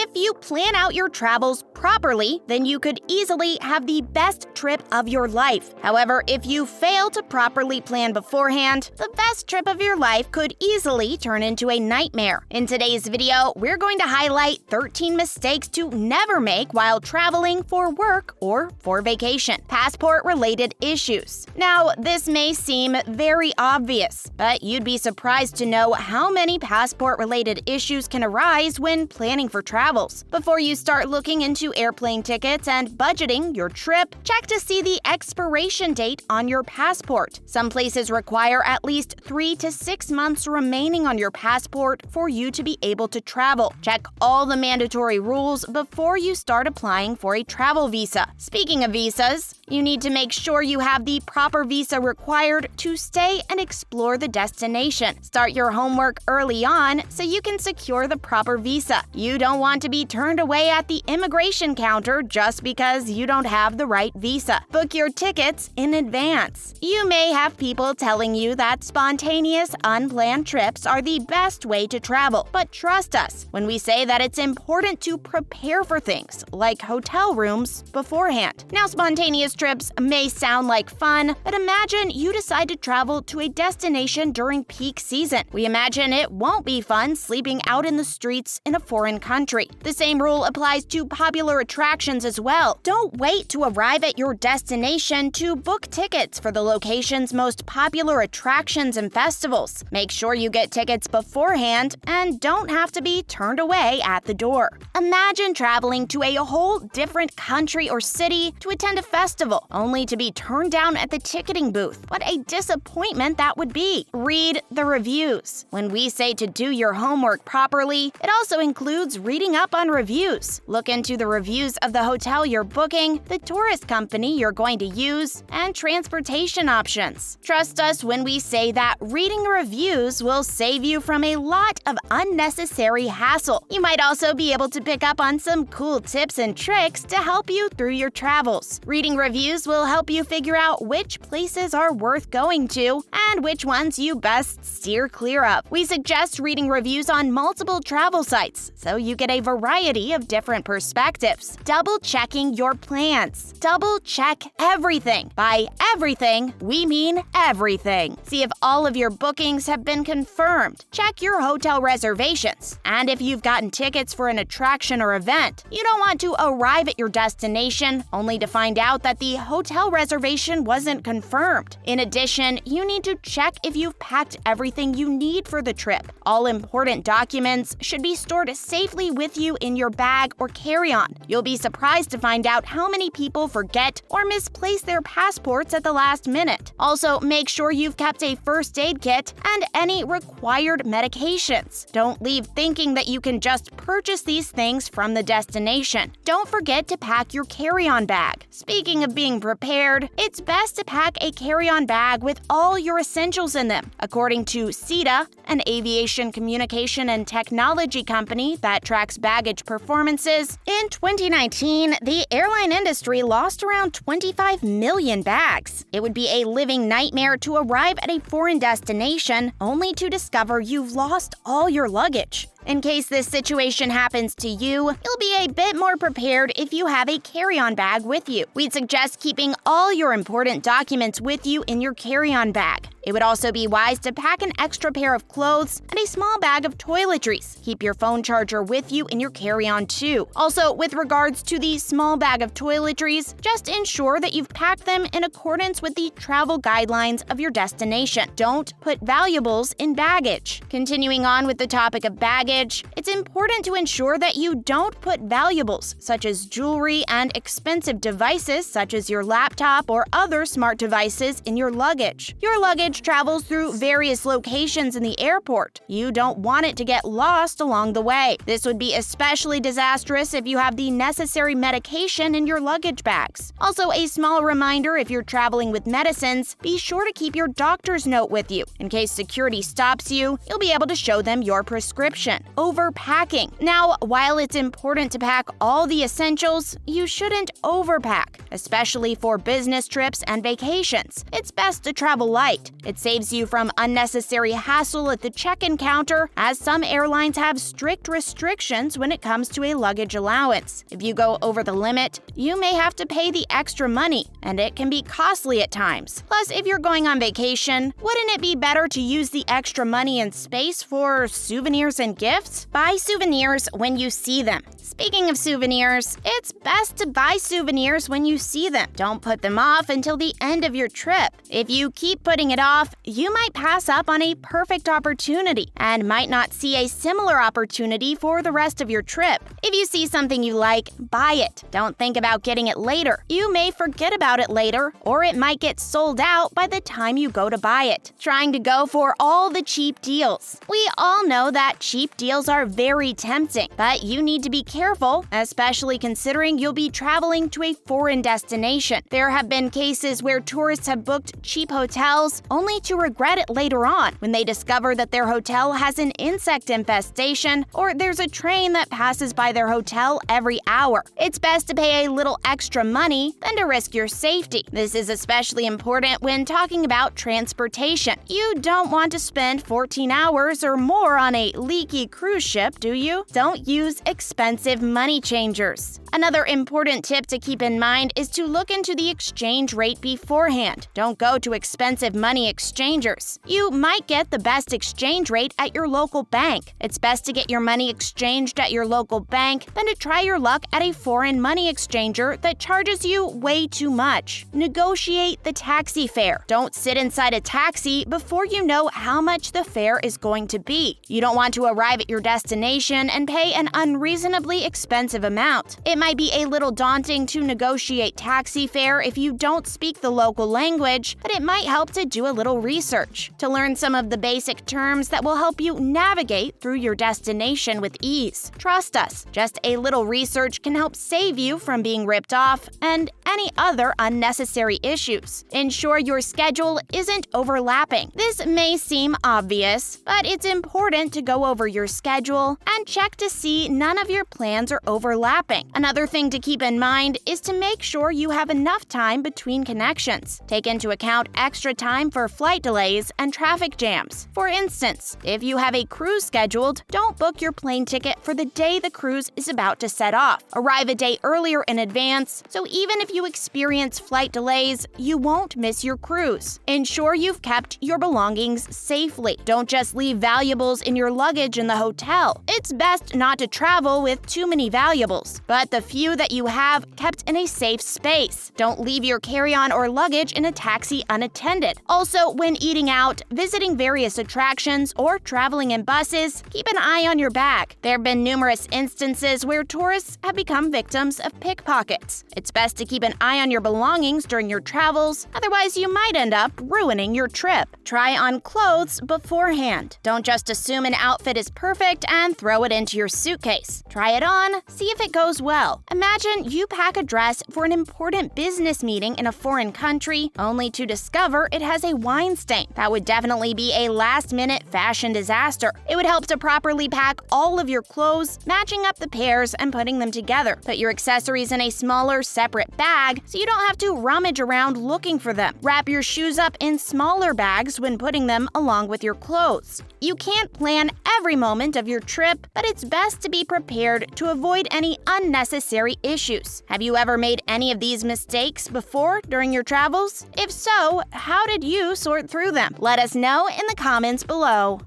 If you plan out your travels properly, then you could easily have the best trip of your life. However, if you fail to properly plan beforehand, the best trip of your life could easily turn into a nightmare. In today's video, we're going to highlight 13 mistakes to never make while traveling for work or for vacation. Passport-related issues. Now, this may seem very obvious, but you'd be surprised to know how many passport-related issues can arise when planning for travels. Before you start looking into airplane tickets and budgeting your trip, check to see the expiration date on your passport. Some places require at least 3 to 6 months remaining on your passport for you to be able to travel. Check all the mandatory rules before you start applying for a travel visa. Speaking of visas, you need to make sure you have the proper visa required to stay and explore the destination. Start your homework early on so you can secure the proper visa. You don't want to be turned away at the immigration counter just because you don't have the right visa. Book your tickets in advance. You may have people telling you that spontaneous, unplanned trips are the best way to travel, but trust us when we say that it's important to prepare for things like hotel rooms beforehand. Now, spontaneous trips may sound like fun, but imagine you decide to travel to a destination during peak season. We imagine it won't be fun sleeping out in the streets in a foreign country. The same rule applies to popular attractions as well. Don't wait to arrive at your destination to book tickets for the location's most popular attractions and festivals. Make sure you get tickets beforehand and don't have to be turned away at the door. Imagine traveling to a whole different country or city to attend a festival, only to be turned down at the ticketing booth. What a disappointment that would be. Read the reviews. When we say to do your homework properly, it also includes reading up on reviews. Look into the reviews of the hotel you're booking, the tourist company you're going to use, and transportation options. Trust us when we say that reading reviews will save you from a lot of unnecessary hassle. You might also be able to pick up on some cool tips and tricks to help you through your travels. Reading reviews will help you figure out which places are worth going to and which ones you best steer clear of. We suggest reading reviews on multiple travel sites so you get a variety of different perspectives. Double checking your plans. Double check everything. By everything, we mean everything. See if all of your bookings have been confirmed. Check your hotel reservations. And if you've gotten tickets for an attraction or event, you don't want to arrive at your destination only to find out that the hotel reservation wasn't confirmed. In addition, you need to check if you've packed everything you need for the trip. All important documents should be stored safely with you in your bag or carry-on. You'll be surprised to find out how many people forget or misplace their passports at the last minute. Also, make sure you've kept a first aid kit and any required medications. Don't leave thinking that you can just purchase these things from the destination. Don't forget to pack your carry-on bag. Speaking of being prepared, it's best to pack a carry-on bag with all your essentials in them. According to CETA, an aviation communication and technology company that tracks baggage performances, in 2019, the airline industry lost around 25 million bags. It would be a living nightmare to arrive at a foreign destination only to discover you've lost all your luggage. In case this situation happens to you, you'll be a bit more prepared if you have a carry-on bag with you. We'd suggest keeping all your important documents with you in your carry-on bag. It would also be wise to pack an extra pair of clothes and a small bag of toiletries. Keep your phone charger with you in your carry-on too. Also, with regards to the small bag of toiletries, just ensure that you've packed them in accordance with the travel guidelines of your destination. Don't put valuables in baggage. Continuing on with the topic of baggage, it's important to ensure that you don't put valuables such as jewelry and expensive devices such as your laptop or other smart devices in your luggage. Your luggage travels through various locations in the airport. You don't want it to get lost along the way. This would be especially disastrous if you have the necessary medication in your luggage bags. Also, a small reminder if you're traveling with medicines, be sure to keep your doctor's note with you. In case security stops you, you'll be able to show them your prescription. Overpacking. Now, while it's important to pack all the essentials, you shouldn't overpack. especially for business trips and vacations. It's best to travel light. It saves you from unnecessary hassle at the check-in counter, as some airlines have strict restrictions when it comes to a luggage allowance. If you go over the limit, you may have to pay the extra money, and it can be costly at times. Plus, if you're going on vacation, wouldn't it be better to use the extra money and space for souvenirs and gifts? Buy souvenirs when you see them. Speaking of souvenirs, it's best to buy souvenirs when you see them. Don't put them off until the end of your trip. If you keep putting it off, you might pass up on a perfect opportunity and might not see a similar opportunity for the rest of your trip. If you see something you like, buy it. Don't think about getting it later. You may forget about it later, or it might get sold out by the time you go to buy it. Trying to go for all the cheap deals. We all know that cheap deals are very tempting, but you need to be careful, especially considering you'll be traveling to a foreign destination. There have been cases where tourists have booked cheap hotels only to regret it later on when they discover that their hotel has an insect infestation or there's a train that passes by their hotel every hour. It's best to pay a little extra money than to risk your safety. This is especially important when talking about transportation. You don't want to spend 14 hours or more on a leaky cruise ship, do you? Don't use expensive money changers. Another important tip to keep in mind is to look into the exchange rate beforehand. Don't go to expensive money exchangers. You might get the best exchange rate at your local bank. It's best to get your money exchanged at your local bank than to try your luck at a foreign money exchanger that charges you way too much. Negotiate the taxi fare. Don't sit inside a taxi before you know how much the fare is going to be. You don't want to arrive at your destination and pay an unreasonably expensive amount. It might be a little daunting to negotiate taxi fare if you don't speak the local language, but it might help to do a little research to learn some of the basic terms that will help you navigate through your destination with ease. Trust us, just a little research can help save you from being ripped off and any other unnecessary issues. Ensure your schedule isn't overlapping. This may seem obvious, but it's important to go over your schedule and check to see none of your plans are overlapping. Another thing to keep in mind is to make sure you have enough time between connections. Take into account extra time for flight delays and traffic jams. For instance, if you have a cruise scheduled, don't book your plane ticket for the day the cruise is about to set off. Arrive a day earlier in advance, so even if you experience flight delays, you won't miss your cruise. Ensure you've kept your belongings safely. Don't just leave valuables in your luggage in the hotel. It's best not to travel with too many valuables, but the few that you have kept in a safe space. Don't leave your carry-on or luggage in a taxi unattended. Also, when eating out, visiting various attractions, or traveling in buses, keep an eye on your bag. There have been numerous instances where tourists have become victims of pickpockets. It's best to keep an eye on your belongings during your travels, otherwise you might end up ruining your trip. Try on clothes beforehand. Don't just assume an outfit is perfect and throw it into your suitcase. Try it on, see if it goes well. Imagine you pack a dress for an important business meeting in a foreign country, only to discover it has a wine stain. That would definitely be a last-minute fashion disaster. It would help to properly pack all of your clothes, matching up the pairs and putting them together. Put your accessories in a smaller, separate bag so you don't have to rummage around looking for them. Wrap your shoes up in smaller bags when putting them along with your clothes. You can't plan every moment of your trip, but it's best to be prepared to avoid any unnecessary issues. Have you ever made any of these mistakes before during your travels? If so, how did you sort through them? Let us know in the comments below.